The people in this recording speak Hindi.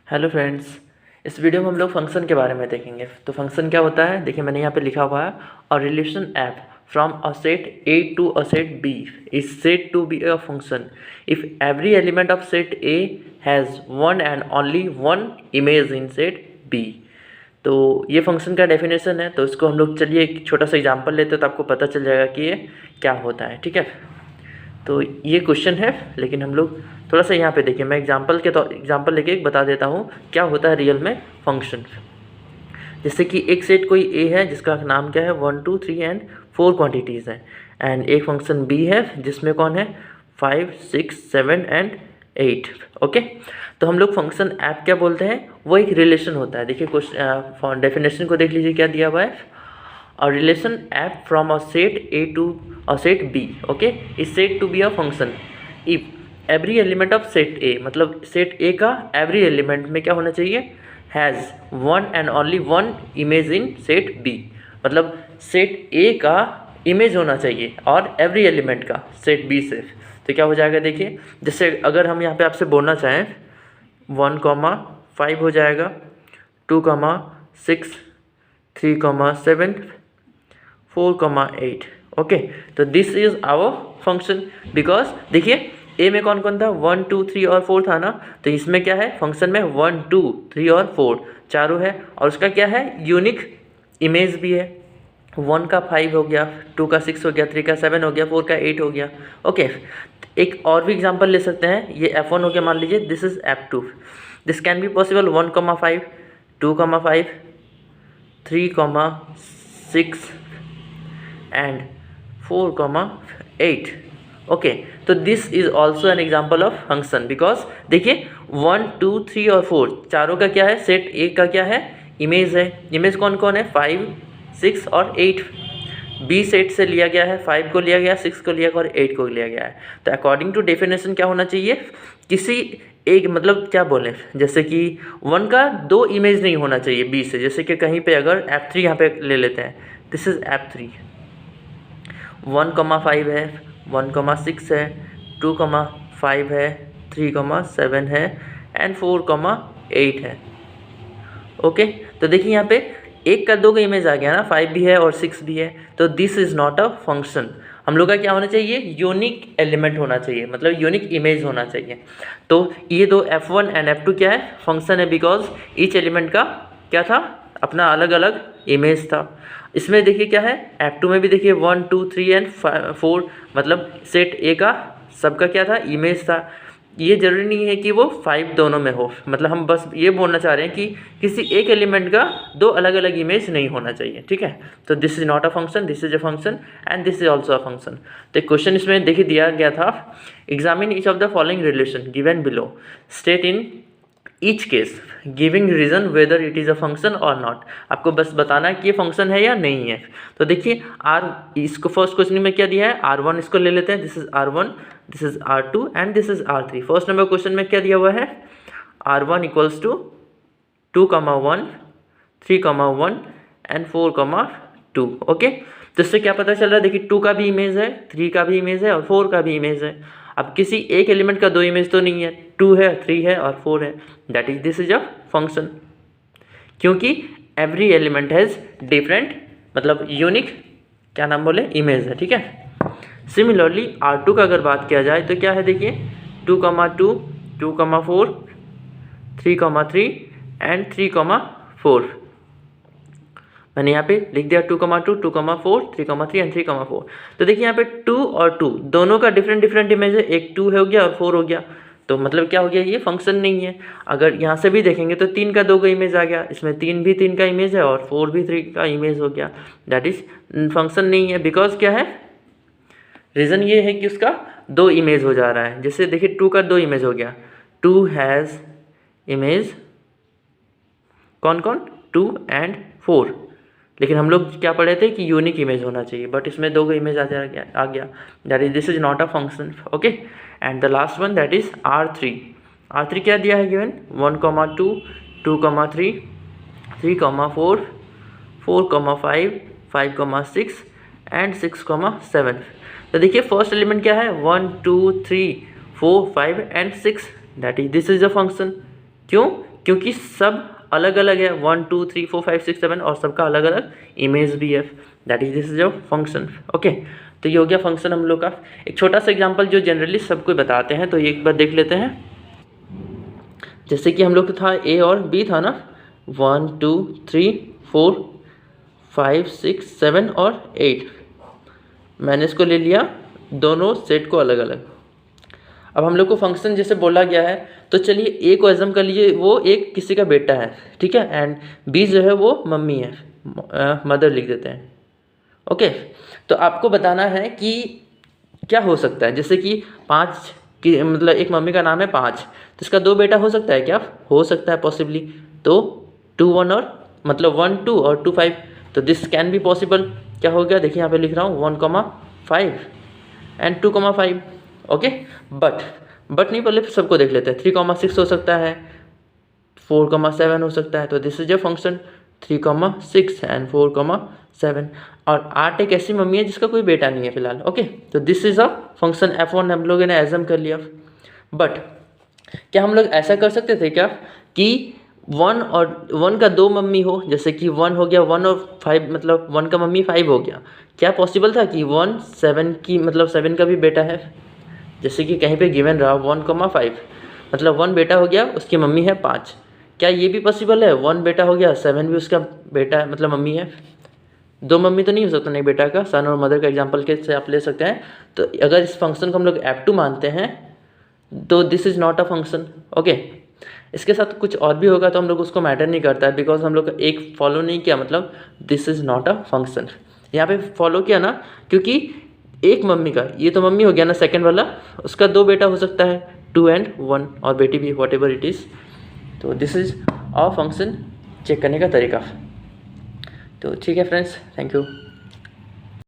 Hello friends. इस वीडियो में हम लोग फंक्शन के बारे में देखेंगे। तो फंक्शन क्या होता है, देखिए मैंने यहाँ पे लिखा हुआ है a relation f from a set A to a set B is said to be a function if every element of set A has one and only one image in set B. तो ये फंक्शन का डेफिनेशन है। तो इसको हम लोग चलिए एक छोटा सा एग्जाम्पल लेते हैं तो आपको पता चल जाएगा कि ये क्या होता है। ठीक है, तो ये क्वेश्चन है, लेकिन हम लोग थोड़ा सा यहाँ पे देखिए, मैं एग्जांपल लेके बता देता हूँ क्या होता है रियल में फंक्शन। जैसे कि एक सेट कोई ए है जिसका नाम क्या है 1 2 3 एंड 4 क्वांटिटीज़ हैं, एंड एक फंक्शन बी है जिसमें कौन है 5 6 7 एंड 8। ओके, तो हम लोग फंक्शन ऐप क्या बोलते हैं, वो एक रिलेशन होता है। देखिए क्वेश्चन डेफिनेशन को देख लीजिए क्या दिया हुआ है। A relation f from a set A to a set B, okay, is said to be a function if every element of set A, मतलब set A का every element में क्या होना चाहिए, has one and only one image in set B, मतलब set A का इमेज होना चाहिए और every element का set B से। तो क्या हो जाएगा देखिए, जैसे अगर हम यहाँ पे आपसे बोलना चाहें 1,5 हो जाएगा, 2,6 3,7 4,8। ओके, तो this is our function. Because देखिए ए में कौन कौन था 1 2 3 और 4 था ना, तो इसमें क्या है फंक्शन में 1 2 3 और 4 चारों है, और उसका क्या है यूनिक इमेज भी है। 1 का 5 हो गया, 2 का 6 हो गया, 3 का 7 हो गया, 4 का 8 हो गया। ओके, एक और भी एग्जांपल ले सकते हैं। ये f1 हो गया, मान लीजिए this is f2। This can be possible 1,5 2,5 3,6 and 4,8। Okay, तो this is also an example of function. Because देखिए 1 2 3 और 4 चारों का क्या है, सेट ए का क्या है इमेज है। इमेज कौन कौन है 5 6 और 8। बी सेट से लिया गया है, 5 को लिया गया, 6 को लिया गया और 8 को लिया गया है। तो अकॉर्डिंग टू डेफिनेशन क्या होना चाहिए, किसी एक मतलब क्या बोले, जैसे कि 1 का 2 इमेज नहीं होना चाहिए बी से। जैसे कि कहीं पे अगर f3 यहाँ पे ले लेते हैं, दिस इज f3, 1,5 है, 1,6 है, 2,5 है, 3,7 है एंड 4,8 है। ओके, तो देखिए यहाँ पे एक का 2 का इमेज आ गया ना, 5 भी है और 6 भी है। तो this is not a function. हम लोग का क्या होना चाहिए, यूनिक एलिमेंट होना चाहिए, मतलब यूनिक इमेज होना चाहिए। तो ये दो f1 एंड f2 क्या है फंक्शन है, बिकॉज ईच एलिमेंट का क्या था अपना अलग अलग इमेज था। इसमें देखिए क्या है f2 में भी देखिए 1 2 3 एंड 4, मतलब सेट ए का सबका क्या था इमेज था। ये जरूरी नहीं है कि वो 5 दोनों में हो, मतलब हम बस ये बोलना चाह रहे हैं कि किसी एक एलिमेंट का 2 अलग अलग इमेज नहीं होना चाहिए। ठीक है, तो this is not a function, this is a function and this is also a function. तो एक क्वेश्चन इसमें देखिए दिया गया था, examine each of the following relation given below, state in each case giving reason whether it is a function और नॉट। आपको बस बताना है कि ये फंक्शन है या नहीं है। तो देखिए आर, इसको फर्स्ट क्वेश्चन में क्या दिया है R1, इसको ले लेते हैं, this is R1, this is R2 and this is R3। First number question में क्या दिया हुआ है R1 equals to 2,1 3,1 and 4,2। Okay, तो इससे क्या पता चल रहा है, देखिए 2 का भी इमेज है, 3 का भी इमेज है और 4 का भी इमेज है। अब किसी एक एलिमेंट का 2 इमेज तो नहीं है, 2 है, 3 है और 4 है, that is this is a function, क्योंकि एवरी एलिमेंट हैज डिफरेंट मतलब यूनिक क्या नाम बोले इमेज है। ठीक है, सिमिलरली R2 का अगर बात किया जाए तो क्या है देखिए 2,2 2,4 3,3 एंड 3,4। मैंने यहाँ पे लिख दिया 2,2 2,4 3,3 एंड 3,4। तो देखिए यहाँ पे 2 और 2 दोनों का डिफरेंट डिफरेंट इमेज है, एक 2 हो गया और 4 हो गया, तो मतलब क्या हो गया ये फंक्शन नहीं है। अगर यहाँ से भी देखेंगे तो 3 का 2 का इमेज आ गया, इसमें 3 भी 3 का इमेज है और 4 भी 3 का इमेज हो गया, दैट इज फंक्शन नहीं है। बिकॉज क्या है रीज़न ये है कि उसका 2 इमेज हो जा रहा है। जैसे देखिए 2 का 2 इमेज हो गया, 2 हैज़ इमेज कौन कौन 2 एंड 4, लेकिन हम लोग क्या पढ़े थे कि यूनिक इमेज होना चाहिए, बट इसमें 2 का इमेज आ गया, that is this is not a function. Okay, and the last one that is R3। R3 क्या दिया है गिवन 1,2 2,3 3,4 4,5 5,6 एंड 6,7। तो देखिए फर्स्ट एलिमेंट क्या है 1 2 3 4 5 and 6, that is this is a function. क्यों, क्योंकि सब अलग अलग है, 1 2 3 4 5 6 7 और सबका अलग अलग इमेज भी है। That is this is your function. Okay, तो ये हो गया फंक्शन हम लोग का। एक छोटा सा एग्जांपल जो जनरली सबको बताते हैं, तो ये एक बार देख लेते हैं। जैसे कि हम लोग का था ए और बी था ना, 1 2 3 4 5 6 7 और 8। मैंने इसको ले लिया दोनों सेट को अलग अलग। अब हम लोग को फंक्शन जैसे बोला गया है, तो चलिए ए को एजम कर लीजिए वो एक किसी का बेटा है, ठीक है, एंड बी जो है वो मम्मी है, मदर लिख देते हैं। ओके, तो आपको बताना है कि क्या हो सकता है। जैसे कि 5 की मतलब एक मम्मी का नाम है 5, तो इसका 2 बेटा हो सकता है क्या? हो सकता है पॉसिबली। तो 2 1 और मतलब 1 2 और 2 5, तो दिस कैन बी पॉसिबल। क्या हो गया, देखिए यहाँ पे लिख रहा हूँ 1,5 एंड 2,5। ओके, बट नहीं, पहले सबको देख लेते हैं। 3,6 हो सकता है, 4,7 हो सकता है। तो this is a function 3,6 and 4,7। और 8 एक ऐसी मम्मी है जिसका कोई बेटा नहीं है फिलहाल। ओके, तो this is a function f1 हम लोगों ने एजम कर लिया। बट क्या हम लोग ऐसा कर सकते थे क्या कि 1 और 1 का 2 मम्मी हो, जैसे कि 1 हो गया 1 और 5, मतलब 1 का मम्मी 5 हो गया। क्या पॉसिबल था कि 1 7 की मतलब 7 का भी बेटा है? जैसे कि कहीं पे गिवन रहा 1,5, मतलब 1 बेटा हो गया, उसकी मम्मी है 5। क्या ये भी पॉसिबल है? 1 बेटा हो गया, 7 भी उसका बेटा है, मतलब मम्मी है। 2 मम्मी तो नहीं हो सकता नहीं बेटा का, सन और मदर का एग्जांपल के से आप ले सकते हैं। तो अगर इस फंक्शन को हम लोग F2 मानते हैं तो this is not a function. Okay, इसके साथ कुछ और भी होगा तो हम लोग उसको मैटर नहीं करता है, बिकॉज हम लोग एक फॉलो नहीं किया, मतलब this is not a function. यहाँ पे फॉलो किया ना, क्योंकि एक मम्मी का, ये तो मम्मी हो गया ना सेकंड वाला, उसका 2 बेटा हो सकता है, 2 एंड 1, और बेटी भी, वॉट एवर इट इज़। तो this is a function check करने का तरीका। तो ठीक है फ्रेंड्स, थैंक यू।